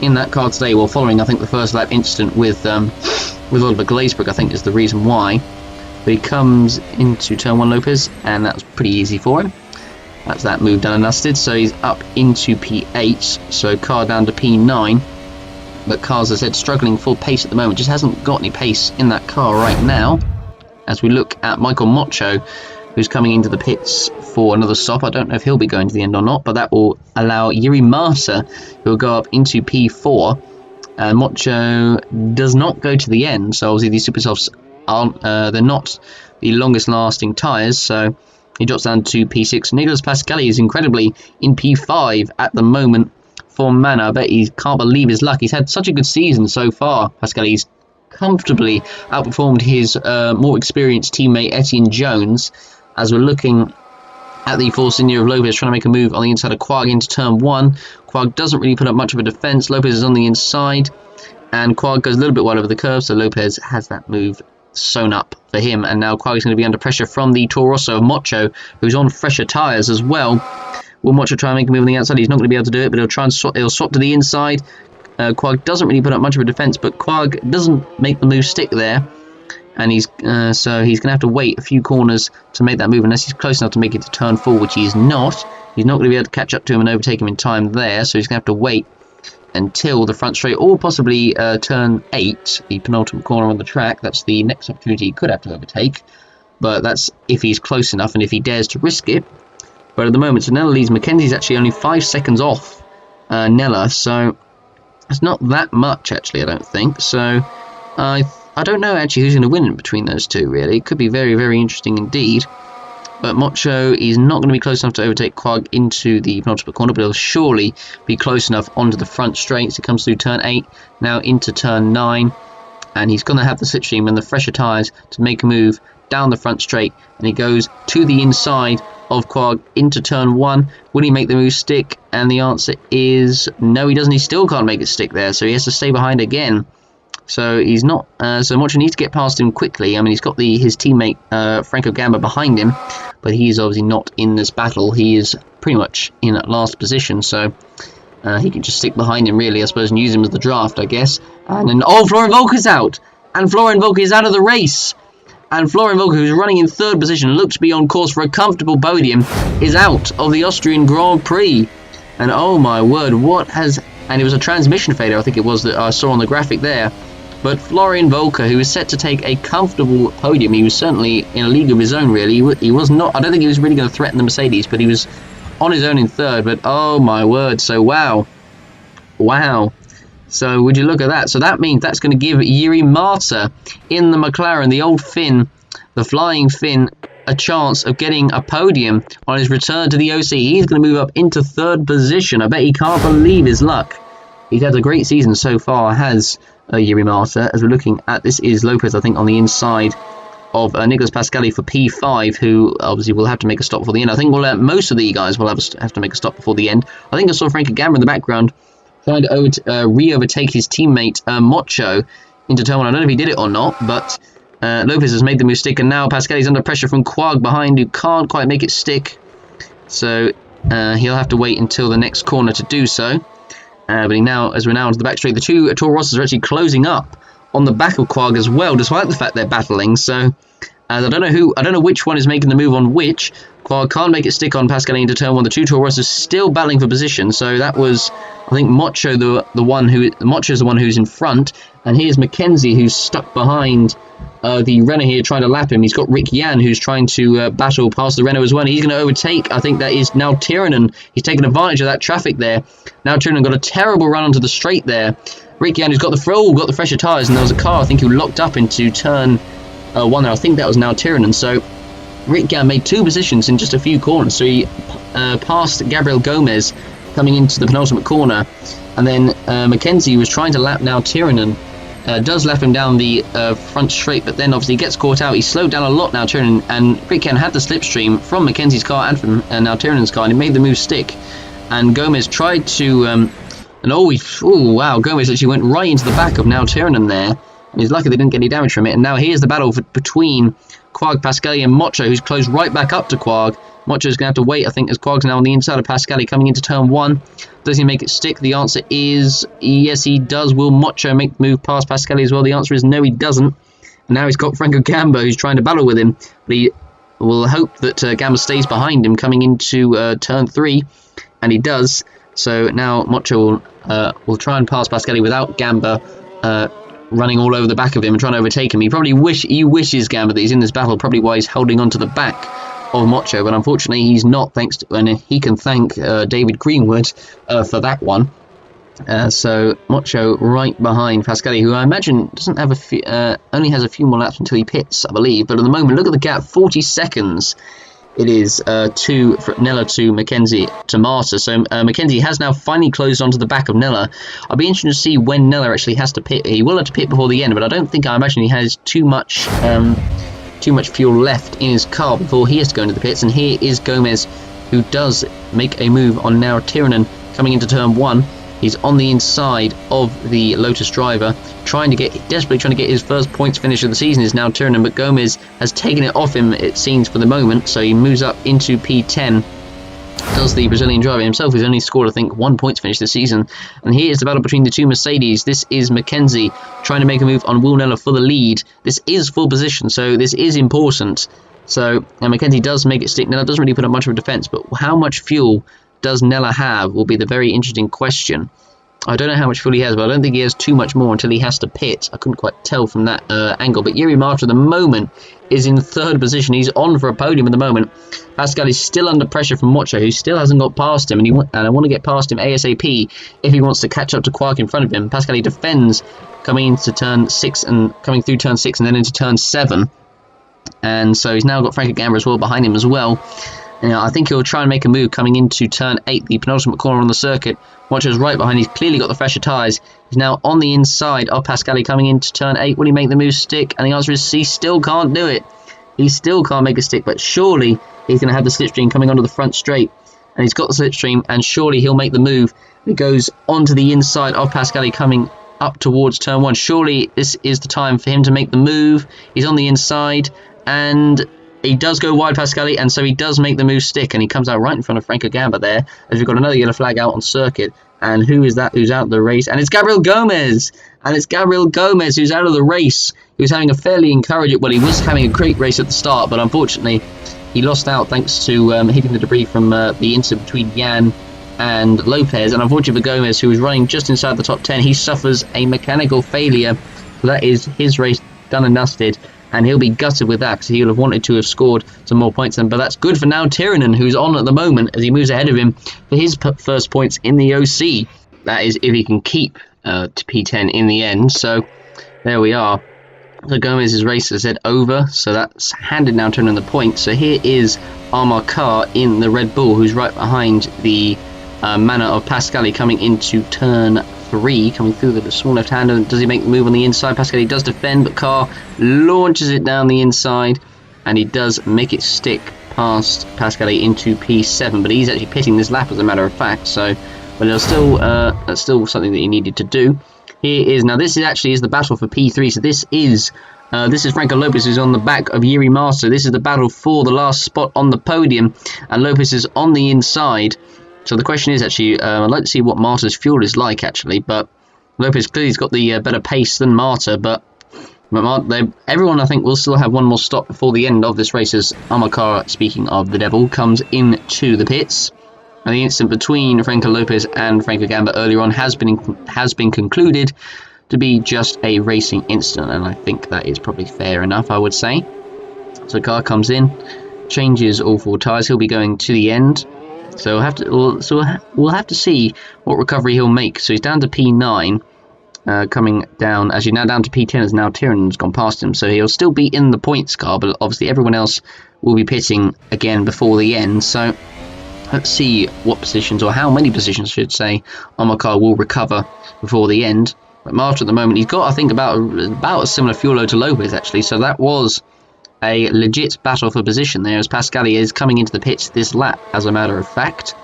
in that car today. Well, following I think the first lap incident with Oliver Glazebrook, I think is the reason why. But he comes into turn 1, Lopez, and that's pretty easy for him. That's that move done and dusted. So he's up into P8. So car down to P9. But car's, as I said, struggling for pace at the moment. Just hasn't got any pace in that car right now. As we look at Michael Mocho, who's coming into the pits for another stop. I don't know if he'll be going to the end or not, but that will allow Yuri Mata, who will go up into P4. Mocho does not go to the end, so obviously these Super Softs aren't, they're not the longest lasting tyres, so He drops down to P6. Nicolas Pascali is incredibly in P5 at the moment for Mana. I bet he can't believe his luck. He's had such a good season so far. Pascali's comfortably outperformed his more experienced teammate Etienne Jones, as we're looking at the full senior of Lopez trying to make a move on the inside of Quag into turn 1. Quag doesn't really put up much of a defense. Lopez is on the inside, and Quag goes a little bit wide over the curve, so Lopez has that move sewn up for him, and now Quag is going to be under pressure from the Toro Rosso of Mocho, who's on fresher tyres as well. Will Mocho try and make a move on the outside? He's not going to be able to do it, but he'll try and he'll swap to the inside. Quag doesn't really put up much of a defense, but Quag doesn't make the move stick there, and he's so he's going to have to wait a few corners to make that move, unless he's close enough to make it to turn 4, which he is not. He's not going to be able to catch up to him and overtake him in time there, so he's going to have to wait until the front straight, or possibly turn 8, the penultimate corner on the track. That's the next opportunity he could have to overtake, but that's if he's close enough and if he dares to risk it. But at the moment, so Nella leads. Mackenzie's actually only 5 seconds off Nella, so it's not that much actually, I don't think. So I don't know actually who's going to win between those two, really. It could be very, very interesting indeed. But Mocho is not going to be close enough to overtake Quag into the penultimate corner, but he'll surely be close enough onto the front straight. So he comes through turn 8, now into turn 9, and he's going to have the slipstream and the fresher tyres to make a move down the front straight, and he goes to the inside of Quag into turn 1. Will he make the move stick? And the answer is no, he doesn't. He still can't make it stick there, so he has to stay behind again. So he's not. So Mocho needs to get past him quickly. I mean, he's got his teammate Franco Gamba behind him, but he is obviously not in this battle. He is pretty much in last position, so he can just stick behind him, really, I suppose, and use him as the draft, I guess. And then, oh, Florian Volker's out, and Florian Volker is out of the race. And Florian Volker, who's running in 3rd position, looked to be on course for a comfortable podium, is out of the Austrian Grand Prix. And oh my word, what has... And it was a transmission failure, I think it was, that I saw on the graphic there. But Florian Volker, who was set to take a comfortable podium, he was certainly in a league of his own, really. He was not... I don't think he was really going to threaten the Mercedes, but he was on his own in 3rd. But oh my word, so wow. Wow. So would you look at that? So that means that's going to give Jiri Mata in the McLaren, the old Finn, the flying Finn, a chance of getting a podium on his return to the OC. He's going to move up into 3rd position. I bet he can't believe his luck. He's had a great season so far, has Jiri Mata. As we're looking at, this is Lopez, I think, on the inside of Nicolas Pascali for P5, who obviously will have to make a stop before the end. I think most of the guys will have to make a stop before the end. I think I saw Franco Gamba in the background trying to re-overtake his teammate Mocho into turn 1. I don't know if he did it or not, but Lopez has made the move stick, and now Pascali's under pressure from Quag behind, who can't quite make it stick. So he'll have to wait until the next corner to do so. But as we're now onto the back straight, the two Toro Rossos are actually closing up on the back of Quag as well, despite the fact they're battling. So I don't know which one is making the move on which. Quag can't make it stick on Pascali into turn 1. The two Toro Rossos still battling for position. So that was, I think, Mocho Mocho's the one who's in front, and here's Mackenzie, who's stuck behind the Renault here, trying to lap him. He's got Rick Yan, who's trying to battle past the Renault as well. He's going to overtake. I think that is now Tiranen. He's taken advantage of that traffic there. Now Tiranen got a terrible run onto the straight there. Rick Yan, who's got the fresher tyres, and there was a car, I think, who locked up into turn 1 there. I think that was now Tiranen. So Rick Yan made 2 positions in just a few corners. So he passed Gabriel Gomez coming into the penultimate corner, and then Mackenzie was trying to lap now Tiranen. Does lap him down the front straight, but then obviously gets caught out. He slowed down a lot now, Tiranen, and Rick Yan had the slipstream from Mackenzie's car and from now Tiranen's car, and he made the move stick. And Gomez tried to... wow, Gomez actually went right into the back of now Tiranen there. And he's lucky they didn't get any damage from it. And now here's the battle between Quag, Pascali, and Mocho, who's closed right back up to Quag. Mocho's going to have to wait, I think, as Quag's now on the inside of Pascali coming into turn 1. Does he make it stick? The answer is yes, he does. Will Mocho make the move past Pascali as well? The answer is no, he doesn't. And now he's got Franco Gamba, who's trying to battle with him. But he will hope that Gamba stays behind him coming into turn 3. And he does. So now Mocho will try and pass Pascali without Gamba running all over the back of him and trying to overtake him. He wishes Gamba that he's in this battle, probably why he's holding on to the back of Mocho, but unfortunately he's not, and he can thank David Greenwood for that one. So Mocho right behind Pascali, who I imagine doesn't have only has a few more laps until he pits, I believe. But at the moment, look at the gap, 40 seconds It is Nella to Mackenzie to Marta. So Mackenzie has now finally closed onto the back of Nella. I'll be interested to see when Nella actually has to pit. He will have to pit before the end, but I imagine he has too much fuel left in his car before he has to go into the pits. And here is Gomez, who does make a move on now Tiranen coming into turn 1. He's on the inside of the Lotus driver, desperately trying to get his first points finish of the season is now Tiranen, but Gomez has taken it off him, it seems, for the moment, so he moves up into P10. Does the Brazilian driver himself, who's only scored, I think, 1 point finish this season. And here is the battle between the two Mercedes. This is Mackenzie trying to make a move on Will Nella for the lead. This is full position, so this is important. So, and Mackenzie does make it stick. Nella doesn't really put up much of a defence, but how much fuel does Nella have will be the very interesting question. I don't know how much fuel he has, but I don't think he has too much more until he has to pit. I couldn't quite tell from that angle. But Jiri Marta at the moment is in 3rd position. He's on for a podium at the moment. Pascal is still under pressure from Mocho, who still hasn't got past him. And I want to get past him ASAP if he wants to catch up to Quark in front of him. Pascal defends coming into turn 6 and coming through turn 6 and then into turn 7. And so he's now got Franco Gamba as well behind him as well. I think he'll try and make a move coming into turn 8, the penultimate corner on the circuit. Watcher's right behind. He's clearly got the fresher tyres. He's now on the inside of Pascali coming into turn 8. Will he make the move stick? And the answer is he still can't do it. He still can't make a stick, but surely he's going to have the slipstream coming onto the front straight. And he's got the slipstream, and surely he'll make the move. It goes onto the inside of Pascali coming up towards turn 1. Surely this is the time for him to make the move. He's on the inside, and he does go wide, Pascali, and so he does make the move stick, and he comes out right in front of Franco Gamba there, as we've got another yellow flag out on circuit. And who is that who's out of the race? And it's Gabriel Gomez! And it's Gabriel Gomez who's out of the race. He was having a fairly encouraging, well, he was having a great race at the start, but unfortunately he lost out thanks to hitting the debris from the incident between Jan and Lopez. And unfortunately for Gomez, who was running just inside the top 10, he suffers a mechanical failure. So that is his race done and dusted. And he'll be gutted with that because he'll have wanted to have scored some more points then. But that's good for now Tiranen, who's on at the moment as he moves ahead of him for his first points in the OC. That is if he can keep to P10 in the end. So there we are. So Gomez's race is over. So that's handed now Tiranen the points. So here is Amar Kar in the Red Bull, who's right behind the manor of Pascali coming into turn 3, coming through the small left hander. Does he make the move on the inside? Pascali does defend, but Carr launches it down the inside, and he does make it stick past Pascali into P7. But he's actually pitting this lap, as a matter of fact. So, but it's still that's still something that he needed to do. Here is now. This is the battle for P3. So this is Franco Lopez, who's on the back of Jiri Marta. This is the battle for the last spot on the podium, and Lopez is on the inside. So the question is actually, I'd like to see what Marta's fuel is like actually, but Lopez clearly has got the better pace than Marta, but everyone I think will still have one more stop before the end of this race as Amakara, speaking of the devil, comes into the pits. And the incident between Franco Lopez and Franco Gamba earlier on has been concluded to be just a racing incident, and I think that is probably fair enough, I would say. So the car comes in, changes all 4 tyres, he'll be going to the end. So we'll have to see what recovery he'll make. So he's down to P9, coming down, actually now down to P10 as now Tiranen's gone past him. So he'll still be in the points car, but obviously everyone else will be pitting again before the end. So let's see what positions, or how many positions I should say, Amakar will recover before the end. But Marta at the moment, he's got I think about a similar fuel load to Lopez actually. So that was a legit battle for position there as Pascali is coming into the pits this lap, as a matter of fact,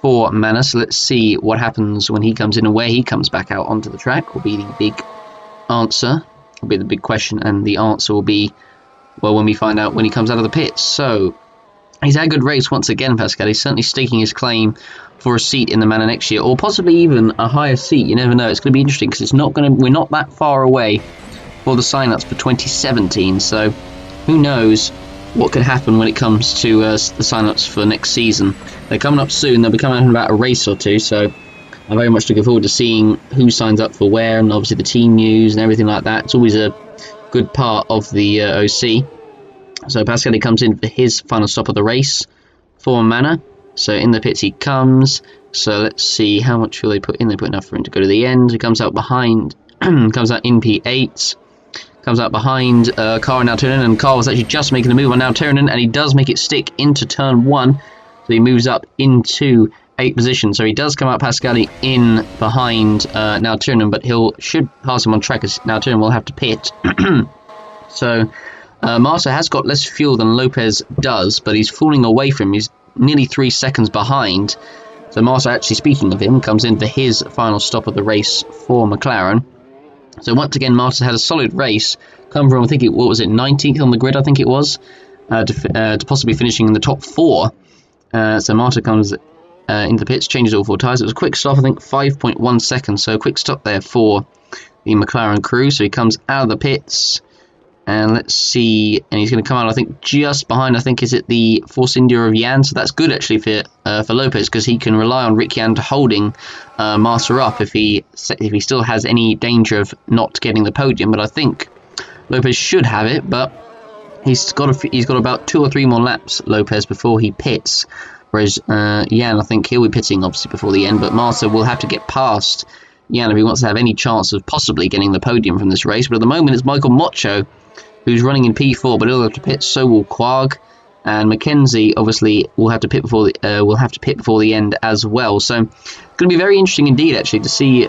for Manus. Let's see what happens when he comes in and where he comes back out onto the track will be the big answer, will be the big question, and the answer will be, well, when we find out when he comes out of the pits. So he's had a good race once again, Pascali, certainly staking his claim for a seat in the Manor next year, or possibly even a higher seat. You never know. It's going to be interesting because we're not that far away for the sign-ups for 2017, so who knows what could happen when it comes to the sign-ups for next season. They're coming up soon. They'll be coming out in about a race or two, so I'm very much looking forward to seeing who signs up for where, and obviously the team news and everything like that. It's always a good part of the OC. So Pascali comes in for his final stop of the race for Manor. So in the pits he comes. So let's see how much fuel they put in. They put enough for him to go to the end. He comes out behind, comes out in P8. comes out behind Carl and now Tiernan, and Carl was actually just making the move on now Tiernan, and he does make it stick into turn 1, so he moves up into 8th position. So he does come out Pascali in behind now Tiernan, but should pass him on track as now Tiernan will have to pit. So Marta has got less fuel than Lopez does, but he's falling away from him. He's nearly 3 seconds behind. So Marta, actually speaking of him, comes in for his final stop of the race for McLaren. So once again, Marta had a solid race, come from, I think what was it, 19th on the grid, I think it was, to possibly finishing in the top 4. So Marta comes into the pits, changes all 4 tyres. It was a quick stop, I think 5.1 seconds, so a quick stop there for the McLaren crew. So he comes out of the pits, and let's see, and he's going to come out, I think, just behind, I think, is it the Force India of Jan? So that's good, actually, for Lopez, because he can rely on Rick Jan holding Marta up if he still has any danger of not getting the podium. But I think Lopez should have it, but he's got about 2 or 3 more laps, Lopez, before he pits. Whereas Jan, I think he'll be pitting, obviously, before the end, but Marta will have to get past Jan if he wants to have any chance of possibly getting the podium from this race. But at the moment, it's Michael Mocho who's running in P4, but he'll have to pit. So will Quag, and Mackenzie obviously will have to pit before the end as well. So it's going to be very interesting indeed, actually, to see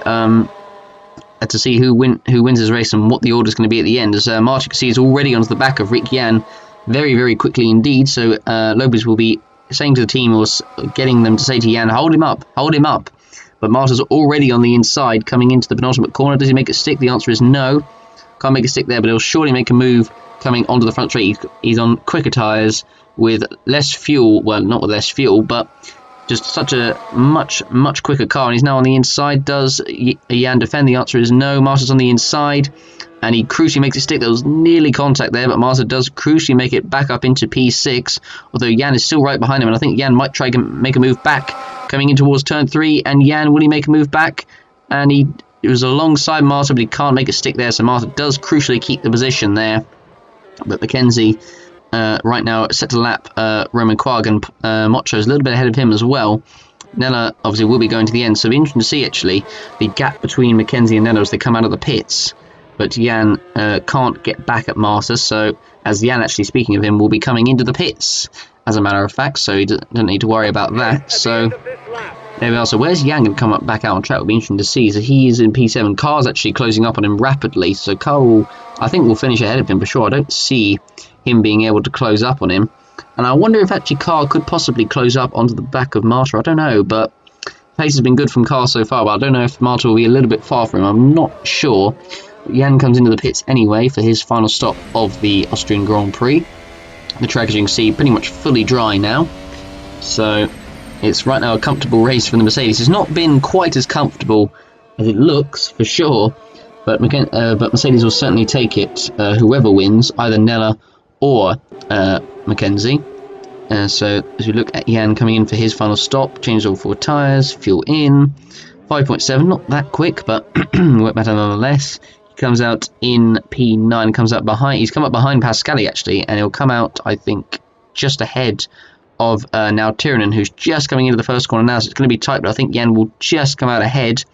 who wins this race and what the order is going to be at the end. As Martin can see is already onto the back of Rick Jan very, very quickly indeed. So Lopez will be saying to the team, or getting them to say to Jan, hold him up. But Marta's already on the inside, coming into the penultimate corner. Does he make it stick? The answer is no. Can't make a stick there, but he'll surely make a move coming onto the front straight. He's on quicker tyres with less fuel. Well, not with less fuel, but just such a much quicker car. And he's now on the inside. Does Jan defend? The answer is no. Marta's on the inside, and he crucially makes it stick. There was nearly contact there, but Marta does crucially make it back up into P6, although Jan is still right behind him, and I think Jan might try to make a move back coming in towards turn 3. And Jan, will he make a move back? And it was alongside Marta, but he can't make a stick there, so Marta does crucially keep the position there. But Mackenzie right now set to lap Roman Quag, and Mocho is a little bit ahead of him as well. Nella obviously will be going to the end, so it'll be interesting to see actually the gap between Mackenzie and Nella as they come out of the pits. But Jan can't get back at Marta, so as Jan, actually speaking of him, will be coming into the pits as a matter of fact, so he doesn't need to worry about that. So there we are. So where's Jan going to come back out on track? It'll be interesting to see. So he is in P7. Carl's actually closing up on him rapidly. So Carl, I think, will finish ahead of him for sure. I don't see him being able to close up on him. And I wonder if actually Carl could possibly close up onto the back of Marta. I don't know, but pace has been good from Carl so far. But I don't know if Marta will be a little bit far from him. I'm not sure. But Jan comes into the pits anyway for his final stop of the Austrian Grand Prix. The track, as you can see, pretty much fully dry now. So it's right now a comfortable race for the Mercedes. It's not been quite as comfortable as it looks, for sure, but Mercedes will certainly take it, whoever wins, either Nella or Mackenzie. So as we look at Jan coming in for his final stop, changes all 4 tyres, fuel in, 5.7, not that quick, but work better nonetheless. He comes out in P9, comes out behind, he's come up behind Pascali actually, and he'll come out, I think, just ahead of now Tiernan, who's just coming into the first corner now, so it's going to be tight, but I think Jan will just come out ahead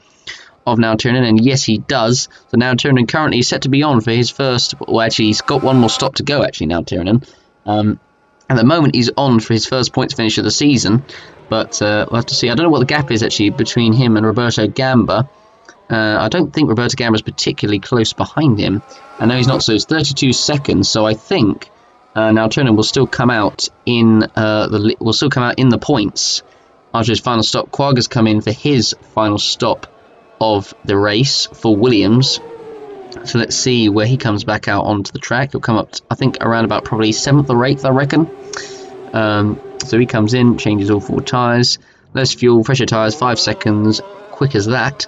of now Tiernan, and yes, he does. So now Tiernan currently is set to be on for his first, well, actually, he's got 1 more stop to go, actually, now Tiernan. At the moment, he's on for his first points finish of the season, but we'll have to see. I don't know what the gap is, actually, between him and Roberto Gamba. I don't think Roberto Gamba is particularly close behind him. I know he's not, so it's 32 seconds, so I think now Tiernan will still come out in the points after his final stop. Quag has come in for his final stop of the race for Williams. So let's see where he comes back out onto the track. He'll come up, I think, around about probably 7th or 8th, I reckon. So he comes in, changes all 4 tyres, less fuel, fresher tyres, 5 seconds, quick as that.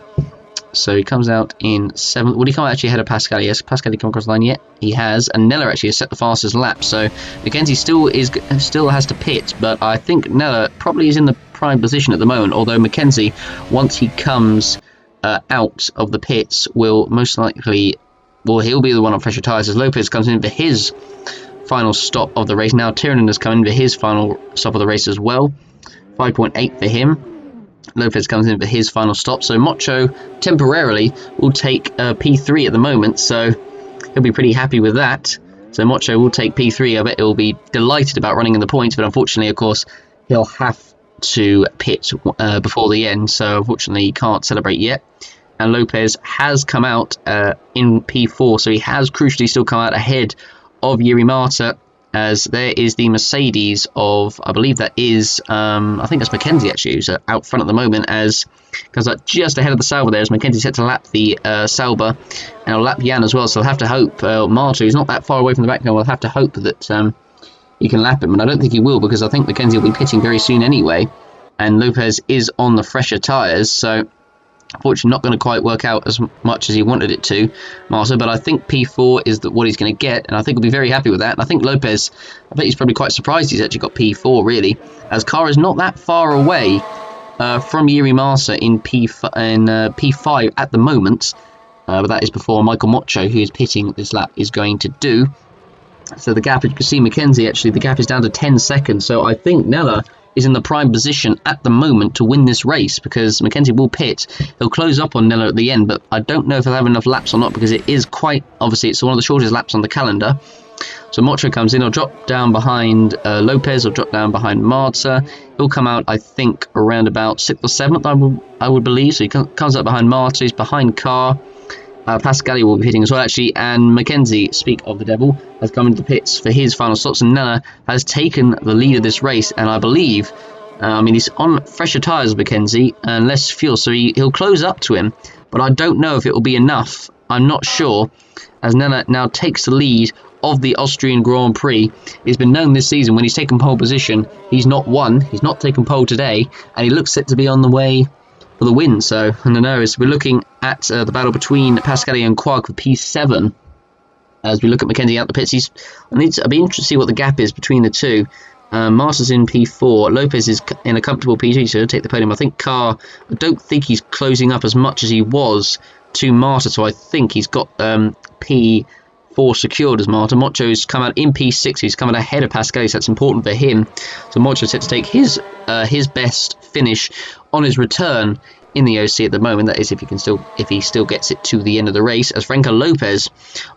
So he comes out in 7th. Would he come out actually ahead of Pascali? Yes, Pascali come across the line yet? He has, and Nella actually has set the fastest lap. So Mackenzie still has to pit, but I think Nella probably is in the prime position at the moment. Although Mackenzie, once he comes out of the pits, will most likely, well, he'll be the one on fresher tyres as Lopez comes in for his final stop of the race. Now Tiernan has come in for his final stop of the race as well. 5.8 for him. Lopez comes in for his final stop, so Mocho temporarily will take P3 at the moment. So he'll be pretty happy with that. So Mocho will take P3. I bet he'll be delighted about running in the points, but unfortunately, of course, he'll have to pit before the end, so unfortunately he can't celebrate yet. And Lopez has come out in P4, so he has crucially still come out ahead of Jiri Mata, as there is the Mercedes of, I believe that is, I think that's Mackenzie actually, who's out front at the moment, as comes up just ahead of the Sauber there, as Mackenzie's set to lap the Sauber, and he'll lap Jan as well, so I'll have to hope, Mata, who's not that far away from the back now, will have to hope that he can lap him, and I don't think he will, because I think Mackenzie will be pitting very soon anyway, and Lopez is on the fresher tyres, so unfortunately not going to quite work out as much as he wanted it to, Marta, but I think P4 is what he's going to get, and I think he'll be very happy with that. And I think Lopez, I bet he's probably quite surprised he's actually got P4, really, as car is not that far away from Jiri Mata in P5 at the moment, but that is before Michael Mocho, who is pitting this lap, is going to do. So the gap, as you can see, Mackenzie, actually, the gap is down to 10 seconds, so I think Nella is in the prime position at the moment to win this race, because Mackenzie will pit. He'll close up on Nella at the end, but I don't know if he'll have enough laps or not, because it is quite, obviously, it's one of the shortest laps on the calendar. So Mocho comes in, he'll drop down behind Lopez, he'll drop down behind Marta. He'll come out, I think, around about 6th or 7th, I would believe. So he comes up behind Marta, he's behind Carr. Pascali will be hitting as well, actually, and Mackenzie, speak of the devil, has come into the pits for his final stops, and Nella has taken the lead of this race, and I believe, he's on fresher tyres of Mackenzie and less fuel, so he'll close up to him, but I don't know if it will be enough. I'm not sure, as Nella now takes the lead of the Austrian Grand Prix. It's been known this season when he's taken pole position, he's not won, he's not taken pole today, and he looks set to be on the way for the win. So I don't know, as we're looking at the battle between Pascali and Quark for P7, as we look at Mackenzie out the pits, I'll be interested to see what the gap is between the two. Marta's in P4, Lopez is in a comfortable P3, so he'll take the podium. I think Carr, I don't think he's closing up as much as he was to Marta, so I think he's got P4 secured as Marta. Mocho's come out in P6, he's coming ahead of Pascali, so that's important for him. So Mocho's set to take his best finish on his return in the OC at the moment. That is, if he still gets it to the end of the race, as Franco Lopez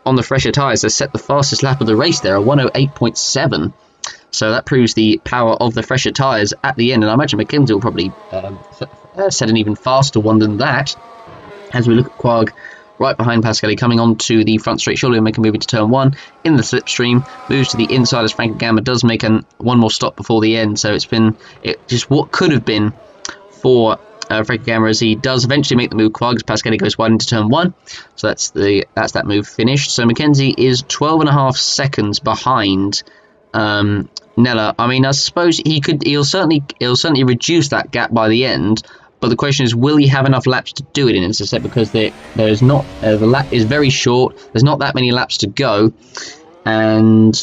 on the fresher tyres has set the fastest lap of the race there, a 1:08.7. So that proves the power of the fresher tyres at the end, and I imagine Mackenzie will probably set an even faster one than that. As we look at Quag right behind Pascali, coming onto the front straight, surely he'll make a move into turn 1 in the slipstream, moves to the inside as Franco Gamma does make one more stop before the end. So it's just what could have been for Franco Gamma, as he does eventually make the move. Quag, Pascali goes wide into turn 1, so that's that move finished. So Mackenzie is 12.5 seconds behind Nella. I mean, I suppose he'll certainly reduce that gap by the end. But the question is, will he have enough laps to do it in this set? Because the lap is very short. There's not that many laps to go, and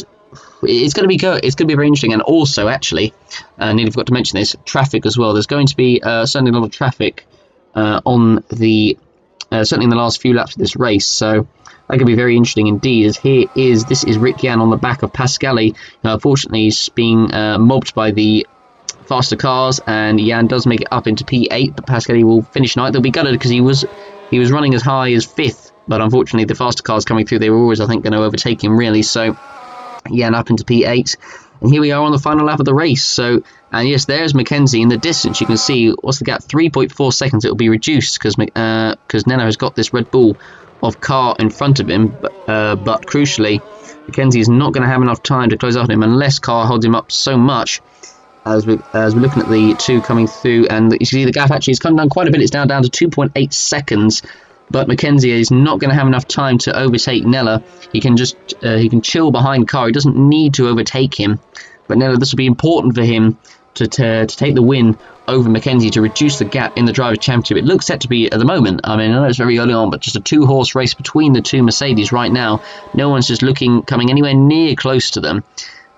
it's going to be very interesting. And also, actually, nearly forgot to mention this, traffic as well. There's going to be certainly a lot of traffic on the certainly in the last few laps of this race. So that could be very interesting indeed. As this is Rick Jan on the back of Pascali. Unfortunately, he's being mobbed by the faster cars, and Jan does make it up into P8, but Pascali will finish 9th. They'll be gutted because he was running as high as 5th, but unfortunately the faster cars coming through, they were always, I think, going to overtake him really. So Jan up into P8, and here we are on the final lap of the race. So, and yes, there's Mackenzie in the distance. You can see, what's the gap? 3.4 seconds. It will be reduced because Nena has got this Red Bull of car in front of him, but crucially, Mackenzie is not going to have enough time to close up on him unless Carr holds him up so much. As we're looking at the two coming through, and you see the gap actually has come down quite a bit. It's now down to 2.8 seconds, but Mackenzie is not going to have enough time to overtake Nella. He can chill behind Carr. He doesn't need to overtake him, but Nella, this will be important for him to take the win over Mackenzie, to reduce the gap in the Drivers' Championship. It looks set to be, at the moment, I mean, I know it's very early on, but just a two-horse race between the two Mercedes right now. No one's just coming anywhere near close to them.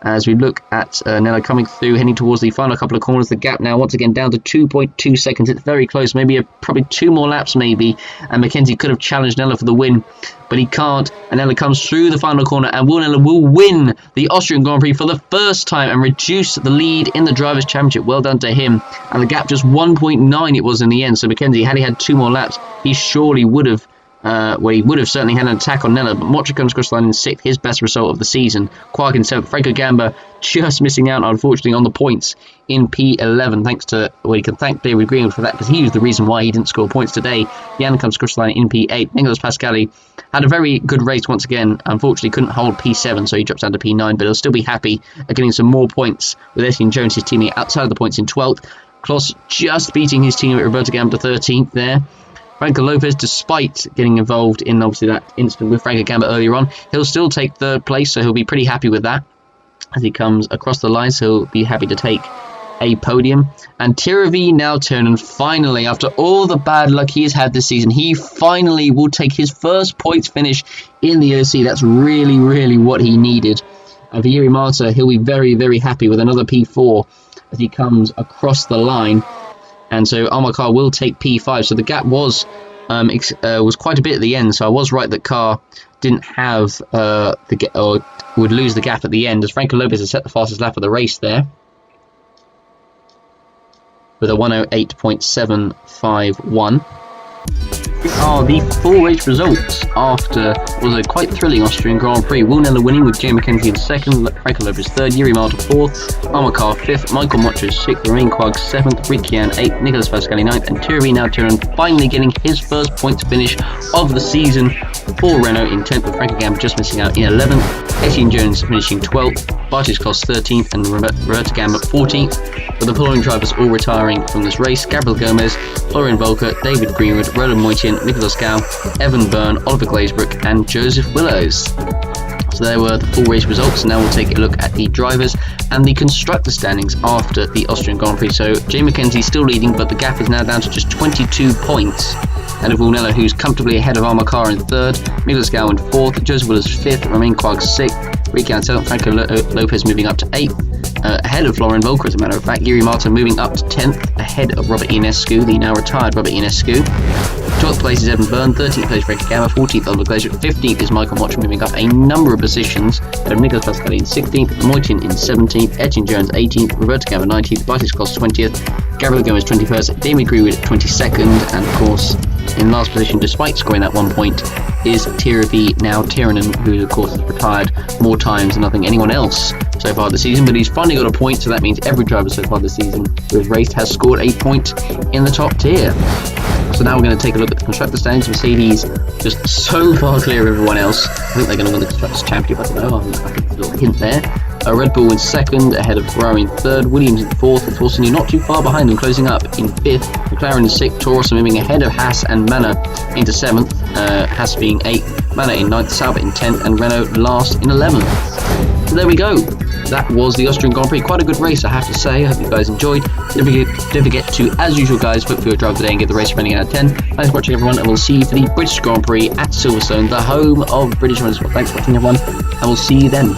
As we look at Nella coming through, heading towards the final couple of corners, the gap now once again down to 2.2 seconds. It's very close, maybe probably 2 more laps maybe, and Mackenzie could have challenged Nella for the win, but he can't, and Nella comes through the final corner, and Nella will win the Austrian Grand Prix for the first time and reduce the lead in the Drivers' Championship. Well done to him, and the gap just 1.9 it was in the end. So Mackenzie, had he had 2 more laps, he surely would have Well, he would have certainly had an attack on Nella, but Mocha comes across the line in 6th, his best result of the season. Quark in 7th, Franco Gamba just missing out, unfortunately, on the points in P11, thanks to, well, you can thank David Greenwood for that, because he was the reason why he didn't score points today. Jan comes across the line in P8. Nicolas Pascali had a very good race once again, unfortunately couldn't hold P7, so he drops down to P9, but he'll still be happy at getting some more points, with Etienne Jones, his teammate, outside of the points in 12th. Kloss just beating his teammate Roberto Gamba to 13th there. Franco Lopez, despite getting involved in obviously that incident with Franco Gamba earlier on, he'll still take 3rd place, so he'll be pretty happy with that as he comes across the line, so he'll be happy to take a podium. And Tiravi now turning, finally, after all the bad luck he has had this season, he finally will take his first points finish in the OC. That's really, really what he needed. And for Yuri Marta, he'll be very, very happy with another P4 as he comes across the line. And so Amar Kar will take P5. So the gap was quite a bit at the end. So I was right that Kar didn't have or would lose the gap at the end, as Franco Lopez has set the fastest lap of the race there with a 108.751. Are the full race results after what was a quite thrilling Austrian Grand Prix. Will Nella winning with Jay McKenzie in 2nd, Franco Lopez 3rd, Yuri Marta 4th, Amar Kar 5th, Michael Mocha 6th, Romain Quag 7th, Riccian 8th, Nicolas Pascali 9th, and Tiravi now finally getting his first points finish of the season for Renault in 10th, with Franco Gamba just missing out in 11th, Etienne Jones finishing 12th, Bartis Kloss 13th, and Roberto Gamba 14th. With the following drivers all retiring from this race: Gabriel Gomez, Florian Volker, David Greenwood, Roland Moitian, Nicolas Gau, Evan Byrne, Oliver Glazebrook, and Joseph Willows. So there were the full race results. Now we'll take a look at the drivers and the constructor standings after the Austrian Grand Prix. So Jay McKenzie still leading, but the gap is now down to just 22 points. And of Will Nella, who's comfortably ahead of Amar Kar in 3rd, Nicolas Gau in 4th, Joseph Willows 5th, Romain Quag 6th, Ricky Antel, Franco Lopez moving up to 8th, ahead of Florian Volker, as a matter of fact. Yuri Marta moving up to 10th, ahead of Robert Ionescu, the now retired Robert Ionescu. 12th place is Evan Byrne, 13th place Franco Gamba, 14th Oliver Glazebrook, 15th is Michael Mocha, moving up a number of positions, ahead of Nicolas Pascali in 16th, Moitian in 17th, Etienne Jones 18th, Roberto Gamba 19th, Bartis Kloss 20th, Gabriel Gomez 21st, David Greenwood 22nd, and of course, in last position, despite scoring that 1 point, is Tiravi now Tiranen, who of course has retired more times than I think anyone else so far this season, but he's finally got a point, so that means every driver so far this season who has raced has scored a point in the top tier. So now we're going to take a look at the constructor standings. Mercedes just so far clear of everyone else. I think they're going to win the Constructors' Championship, I don't know, I think there's a little hint there. Red Bull in 2nd, ahead of Ferrari in 3rd, Williams in 4th, with Force not too far behind them, closing up in 5th, McLaren in 6th, Taurus moving ahead of Haas and Manor into 7th, Haas being 8th, Manor in 9th, Sauber in 10th, and Renault last in 11th. So there we go. That was the Austrian Grand Prix. Quite a good race, I have to say. I hope you guys enjoyed. Don't forget to, as usual, guys, vote for your driver today and get the race rating out of 10. Thanks for watching, everyone, and we'll see you for the British Grand Prix at Silverstone, the home of British Motorsport. Thanks for watching, everyone, and we'll see you then.